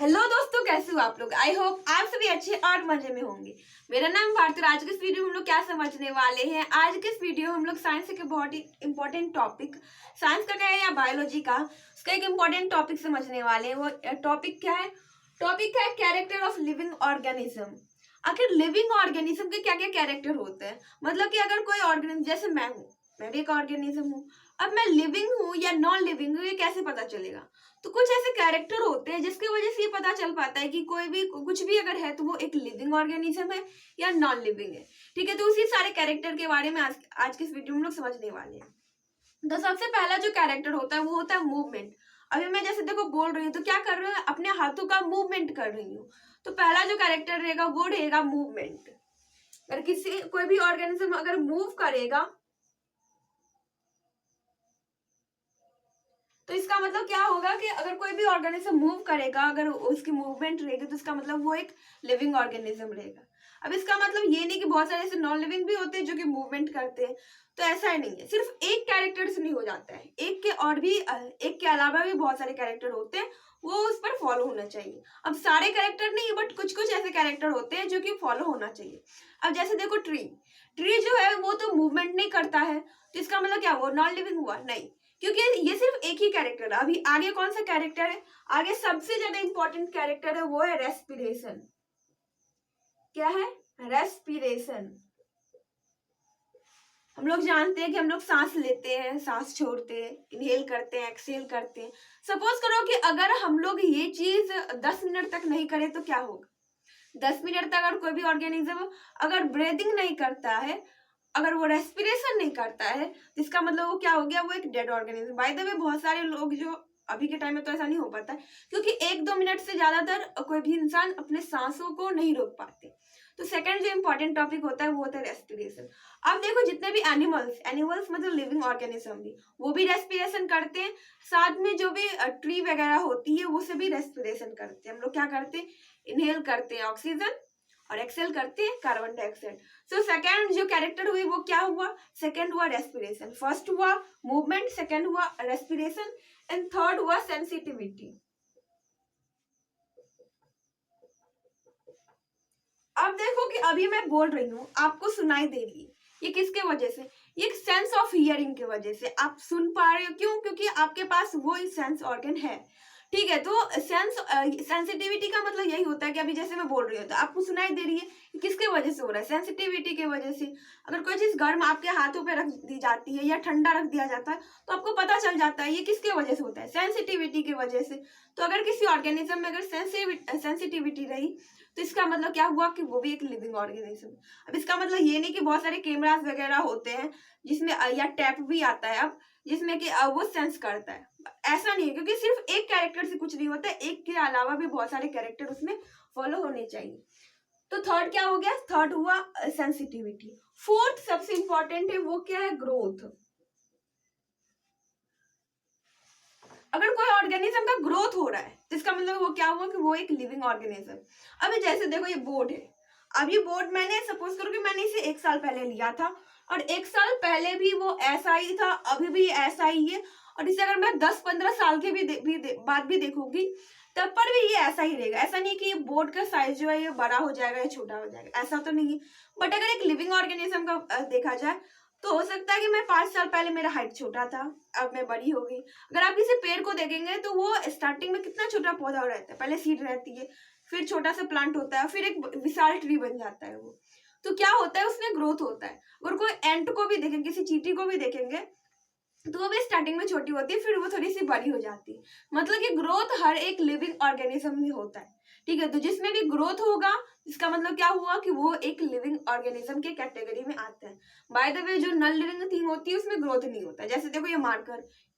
Hello दोस्तों, कैसे हो आप लोग। आई होप आप सभी अच्छे और मजे में होंगे। मेरा नाम भारती। आज के इस वीडियो में हम लोग क्या समझने वाले हैं। आज के इस वीडियो में हम लोग साइंस के बहुत ही इंपॉर्टेंट टॉपिक, साइंस का क्या है या बायोलॉजी का, उसका एक इंपॉर्टेंट टॉपिक समझने वाले हैं। वो टॉपिक क्या है? टॉपिक क्या है? Character of living organism. आखिर लिविंग ऑर्गेनिज्म के क्या क्या कैरेक्टर होते हैं। मतलब कि अगर कोई ऑर्गेनिज्म, जैसे मैं भी एक ऑर्गेनिज्म हूँ। अब मैं लिविंग हूँ या नॉन लिविंग हूँ, ये कैसे पता चलेगा? तो कुछ ऐसे कैरेक्टर होते हैं जिसकी वजह से ये पता चल पाता है कि कोई भी कुछ भी अगर है तो वो एक लिविंग ऑर्गेनिज्म है या नॉन लिविंग है। ठीक है, तो उसी सारे कैरेक्टर के बारे में आज के इस वीडियो में हम लोग समझने वाले हैं। तो सबसे पहला जो कैरेक्टर होता है वो होता है मूवमेंट। अभी मैं जैसे देखो बोल रही हूँ तो क्या कर रही हूँ, अपने हाथों का मूवमेंट कर रही हूँ। तो पहला जो कैरेक्टर रहेगा वो रहेगा मूवमेंट। अगर किसी कोई भी ऑर्गेनिज्म अगर मूव करेगा तो इसका मतलब क्या होगा कि अगर कोई भी ऑर्गेनिज्म मूव करेगा, अगर उसकी मूवमेंट रहेगी तो इसका मतलब वो एक लिविंग ऑर्गेनिज्म रहेगा। अब इसका मतलब ये नहीं कि बहुत सारे ऐसे नॉन लिविंग भी होते हैं जो कि मूवमेंट करते हैं। तो ऐसा ही नहीं है, सिर्फ एक कैरेक्टर से नहीं हो जाता है। एक के और भी एक के अलावा भी बहुत सारे कैरेक्टर होते हैं, वो उस पर फॉलो होना चाहिए। अब सारे कैरेक्टर नहीं, बट कुछ कुछ ऐसे कैरेक्टर होते हैं जो कि फॉलो होना चाहिए। अब जैसे देखो ट्री, ट्री जो है वो तो मूवमेंट नहीं करता है, तो इसका मतलब क्या हुआ? नॉन लिविंग हुआ? नहीं, क्योंकि ये सिर्फ एक ही कैरेक्टर है। अभी आगे कौन सा कैरेक्टर है? आगे सबसे ज्यादा इंपॉर्टेंट कैरेक्टर है, वो है रेस्पिरेशन। क्या है? रेस्पिरेशन। हम लोग जानते हैं कि हम लोग सांस लेते हैं, सांस छोड़ते हैं, इनहेल करते हैं, एक्सहेल करते हैं। सपोज करो कि अगर हम लोग ये चीज 10 मिनट तक नहीं करें तो क्या होगा? 10 मिनट तक अगर कोई भी ऑर्गेनिज्म अगर ब्रीदिंग नहीं करता है, अगर वो रेस्पिरेशन नहीं करता है, तो इसका मतलब वो क्या हो गया? वो एक dead organism. By the way बहुत सारे लोग जो अभी के टाइम में तो ऐसा नहीं हो पाता है, क्योंकि 1-2 मिनट से ज्यादातर कोई भी इंसान अपने सांसों को नहीं रोक पाते। तो सेकंड जो इंपॉर्टेंट टॉपिक होता है वो होता है रेस्पिरेशन। अब देखो जितने भी एनिमल्स, एनिमल्स मतलब लिविंग ऑर्गेनिज्म भी, वो भी रेस्पिरेशन करते हैं। साथ में जो भी ट्री वगैरह होती है वो से भी रेस्पिरेशन करते हैं। हम लोग क्या करते हैं? इनहेल करते हैं ऑक्सीजन और एक्सेल करते हैं कार्बन डाइऑक्साइड। सो सेकंड जो कैरेक्टर हुई वो क्या हुआ? सेकंड हुआ रेस्पिरेशन, फर्स्ट हुआ मूवमेंट, सेकंड हुआ रेस्पिरेशन एंड थर्ड हुआ सेंसिटिविटी। अब देखो कि अभी मैं बोल रही हूँ, आपको सुनाई दे रही है, ये किसके वजह से? ये सेंस ऑफ हियरिंग की वजह से आप सुन पा रहे हो। क्यों? क्योंकि आपके पास वो सेंस ऑर्गन है। ठीक है, तो सेंसिटिविटी का मतलब यही होता है कि अभी जैसे मैं बोल रही हूँ तो आपको सुनाई दे रही है, किसके वजह से हो रहा है? सेंसिटिविटी के वजह से। अगर कोई चीज गर्म आपके हाथों पे रख दी जाती है या ठंडा रख दिया जाता है तो आपको पता चल जाता है ये किसके वजह से होता है? सेंसिटिविटी की वजह से। तो अगर किसी ऑर्गेनिज्म में अगर सेंसिटिविटी रही तो इसका मतलब क्या हुआ कि वो भी एक लिविंग ऑर्गेनिज्म। अब इसका मतलब ये नहीं कि बहुत सारे कैमरास वगैरह होते हैं जिसमें या टैप भी आता है अब, जिसमें कि वो सेंस करता है। ऐसा नहीं है, क्योंकि सिर्फ एक कैरेक्टर से कुछ नहीं होता है, एक के अलावा भी बहुत सारे कैरेक्टर उसमें फॉलो होने चाहिए। तो थर्ड क्या हो गया? थर्ड हुआ सेंसिटिविटी। फोर्थ सबसे इंपॉर्टेंट है, वो क्या है? ग्रोथ। अगर कोई ऑर्गेनिज्म का ग्रोथ हो रहा है तो इसका मतलब वो क्या हुआ कि वो एक लिविंग ऑर्गेनिज्म। अभी जैसे देखो ये बोर्ड है, अब ये बोर्ड मैंने सपोज करो कि मैंने इसे 1 साल पहले लिया था और 1 साल पहले भी वो ऐसा ही था, अभी भी ऐसा ही है। और इसे अगर मैं 10-15 साल के बाद भी देखूंगी तब पर भी ये ऐसा ही रहेगा। ऐसा नहीं कि ये बोर्ड का साइज जो है ये बड़ा हो जाएगा या छोटा हो जाएगा, ऐसा तो नहीं है। बट अगर एक लिविंग ऑर्गेनिज्म का देखा जाए तो हो सकता है कि मैं 5 साल पहले मेरा हाइट छोटा था, अब मैं बड़ी हो गई। अगर आप किसी पेड़ को देखेंगे तो वो स्टार्टिंग में कितना छोटा पौधा रहता है, पहले सीड रहती है, फिर छोटा सा प्लांट होता है, फिर एक विशाल ट्री बन जाता है वो। तो क्या होता है? उसमें ग्रोथ होता है। और कोई एंट को भी देखेंगे, किसी चींटी को भी देखेंगे तो वो भी स्टार्टिंग में छोटी होती है, फिर वो थोड़ी सी बड़ी हो जाती है। मतलब कि ग्रोथ हर एक लिविंग ऑर्गेनिज्म में होता है। ठीक है, तो जिसमें भी ग्रोथ होगा इसका मतलब क्या हुआ कि वो एक लिविंग ऑर्गेनिज्म के कैटेगरी में आता है। बाय द वे जो नॉन लिविंग थिंग होती है उसमें ग्रोथ नहीं होता है। जैसे देखो ये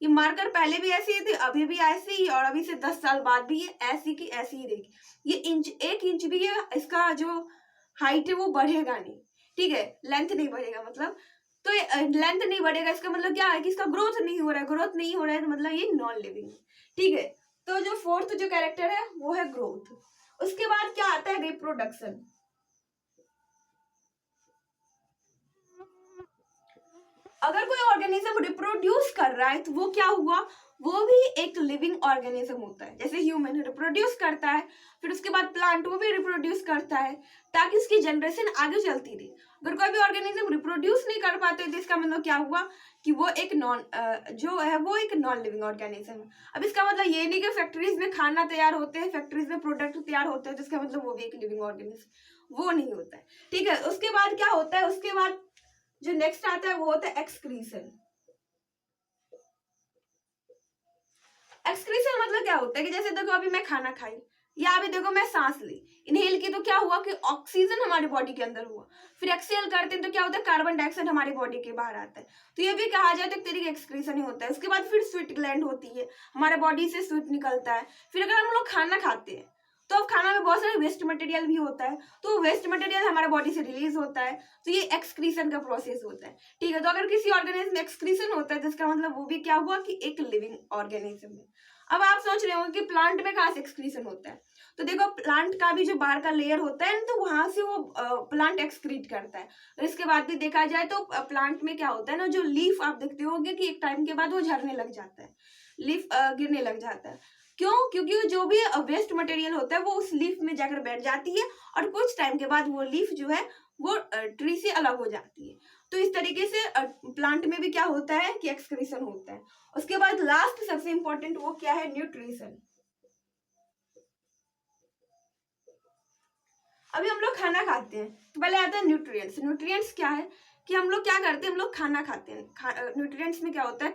मार्कर पहले भी ऐसी ही थी, अभी भी ऐसी ही, और अभी से 10 साल बाद भी ये ऐसी की ऐसी ही रहेगी। ये इंच 1 इंच भी है, इसका जो हाइट है वो बढ़ेगा नहीं। ठीक है, लेंथ नहीं बढ़ेगा मतलब। तो लेंथ नहीं बढ़ेगा इसका मतलब क्या है कि इसका ग्रोथ नहीं हो रहा है। ग्रोथ नहीं हो रहा है तो मतलब ये नॉन लिविंग है। ठीक है, तो जो फोर्थ जो कैरेक्टर है वो है ग्रोथ। उसके बाद क्या आता है? रिप्रोडक्शन। अगर कोई ऑर्गेनिज्म रिप्रोड्यूस कर रहा है तो वो क्या हुआ? वो भी एक लिविंग ऑर्गेनिज्म होता है। जैसे ह्यूमन रिप्रोड्यूस करता है, फिर उसके बाद प्लांट वो भी रिप्रोड्यूस करता है ताकि उसकी जनरेशन आगे चलती रही। अगर कोई भी ऑर्गेनिज्म रिप्रोड्यूस नहीं कर पाते तो इसका मतलब क्या हुआ कि वो एक वो एक नॉन लिविंग ऑर्गेनिज्म है। अब इसका मतलब ये नहीं कि फैक्ट्रीज में खाना तैयार होते हैं, फैक्ट्रीज में प्रोडक्ट तैयार होते हैं तो इसका मतलब वो भी एक लिविंग ऑर्गेनिज्म, वो नहीं होता है। ठीक है, उसके बाद क्या होता है, उसके बाद जो नेक्स्ट आता है वो होता है एक्सक्रीशन। एक्सक्रीशन मतलब क्या होता है कि जैसे देखो अभी मैं खाना खाई या अभी देखो मैं सांस ली, इनहेल की तो क्या हुआ कि ऑक्सीजन हमारे बॉडी के अंदर हुआ, फिर एक्सहेल करते हैं तो क्या होता है कार्बन डाइऑक्साइड हमारे बॉडी के बाहर आता है, तो ये भी कहा जाए तो एक तरीके एक्सक्रीशन ही होता है। उसके बाद फिर स्वीट ग्लैंड होती है, हमारे बॉडी से स्वीट निकलता है। फिर अगर हम लोग खाना खाते हैं तो अब खाना में बहुत सारे वेस्ट मटेरियल भी होता है, तो वेस्ट मटेरियल हमारे बॉडी से रिलीज होता है, तो ये एक्सक्रीशन का प्रोसेस होता है। ठीक है, तो अगर किसी ऑर्गेनिज्म में एक्सक्रीशन होता है तो इसका मतलब वो भी क्या हुआ कि एक लिविंग ऑर्गेनिज्म है। अब आप सोच रहे हो कि प्लांट में कहाँ से एक्सक्रीशन होता है, तो देखो प्लांट का भी जो बाहर का लेयर होता है तो वहां से वो प्लांट एक्सक्रीट करता है। और इसके बाद भी देखा जाए तो प्लांट में क्या होता है ना, जो लीफ आप देखते होगे कि एक टाइम के बाद वो झड़ने लग जाता है, लीफ गिरने लग जाता है। क्यों? क्योंकि जो भी वेस्ट मटेरियल होता है वो उस लीफ में जाकर बैठ जाती है और कुछ टाइम के बाद वो लीफ जो है वो ट्री से अलग हो जाती है। तो इस तरीके से प्लांट में भी क्या होता है कि एक्सक्रीशन होता है। उसके बाद लास्ट सबसे इंपॉर्टेंट वो क्या है, न्यूट्रिशन। अभी हम लोग खाना खाते हैं तो पहले आता है न्यूट्रिएंट्स। न्यूट्रिएंट्स क्या है कि हम लोग क्या करते हैं, हम लोग खाना खाते हैं, न्यूट्रिएंट्स में क्या होता है,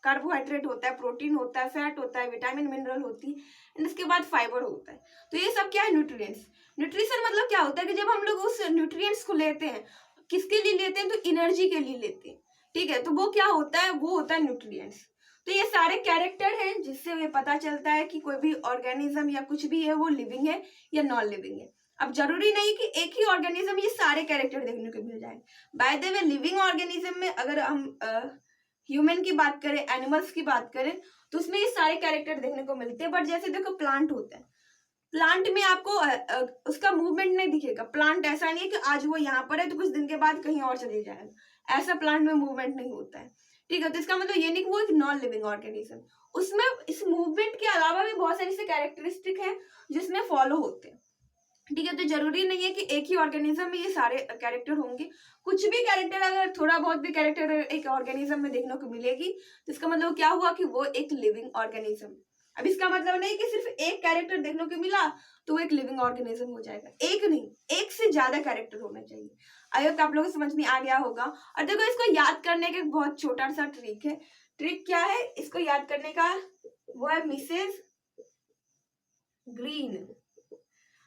कार्बोहाइड्रेट होता है, प्रोटीन होता है, फैट होता है, विटामिन मिनरल होती है, एंड इसके बाद फाइबर होता है। तो ये सब क्या है, न्यूट्रिएंट्स। न्यूट्रिशन मतलब क्या होता है कि जब हम लोग उस न्यूट्रिएंट्स को लेते हैं, किसके लिए लेते हैं, तो एनर्जी के लिए लेते हैं। ठीक है, तो वो क्या होता है, वो होता है न्यूट्रिएंट्स। तो ये सारे कैरेक्टर हैं जिससे हमें पता चलता है कि कोई भी ऑर्गेनिज्म या कुछ भी है वो लिविंग है या नॉन लिविंग है। अब जरूरी नहीं कि एक ही ऑर्गेनिज्म ये सारे कैरेक्टर देखने को मिल जाए। By the way living organism में अगर हम ह्यूमन की बात करें, एनिमल्स की बात करें, तो उसमें ये सारे कैरेक्टर देखने को मिलते हैं। बट जैसे देखो प्लांट होता है, प्लांट में आपको उसका मूवमेंट नहीं दिखेगा। प्लांट ऐसा नहीं है कि आज वो यहाँ पर है तो कुछ दिन के बाद कहीं और चले जाएगा, ऐसा प्लांट में मूवमेंट नहीं होता है। ठीक है, तो इसका मतलब ये नहीं कि वो एक नॉन लिविंग ऑर्गेनिज्म। उसमें इस मूवमेंट के अलावा भी बहुत सारे ऐसे कैरेक्टरिस्टिक हैं जिसमें फॉलो होते हैं। ठीक है, तो जरूरी नहीं है कि एक ही ऑर्गेनिज्म में ये सारे कैरेक्टर होंगे। कुछ भी कैरेक्टर, अगर थोड़ा बहुत भी कैरेक्टर एक ऑर्गेनिज्म में देखने को मिलेगी तो इसका मतलब क्या हुआ कि वो एक लिविंग ऑर्गेनिज्म। अब इसका मतलब नहीं कि सिर्फ एक कैरेक्टर देखने को मिला तो वो एक लिविंग ऑर्गेनिज्म हो जाएगा, एक नहीं, एक से ज्यादा कैरेक्टर होना चाहिए। आई होप आप लोगों को समझ में आ गया होगा। और देखो इसको याद करने का एक बहुत छोटा सा ट्रिक है। ट्रिक क्या है इसको याद करने का, वो है मिसेस ग्रीन।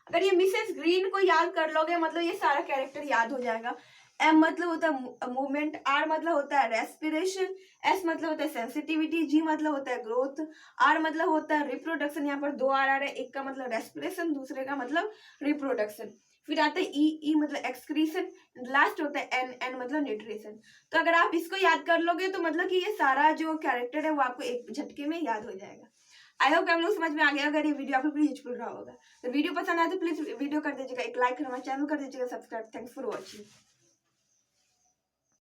अगर ये मिसेस ग्रीन को याद कर लोगे मतलब ये सारा कैरेक्टर याद हो जाएगा। एम मतलब होता है मूवमेंट, आर मतलब होता है रेस्पिरेशन, एस मतलब होता है सेंसिटिविटी, जी मतलब होता है ग्रोथ, आर मतलब होता है रिप्रोडक्शन। यहाँ पर 2 आर आ रहे हैं, एक का मतलब रेस्पिरेशन, दूसरे का मतलब रिप्रोडक्शन। फिर आता है ई मतलब एक्सक्रीशन, लास्ट होता है एन मतलब न्यूट्रिशन। तो अगर आप इसको याद कर लोगे तो मतलब कि ये सारा जो कैरेक्टर है वो आपको एक झटके में याद हो जाएगा। आई होप आप लोग समझ में आ गया। अगर ये वीडियो आपको यूजफुल रहा होगा तो वीडियो पसंद आए तो प्लीज वीडियो कर दीजिएगा एक लाइक, हमारे चैनल कर दीजिएगा सब्सक्राइब। Thanks for watching.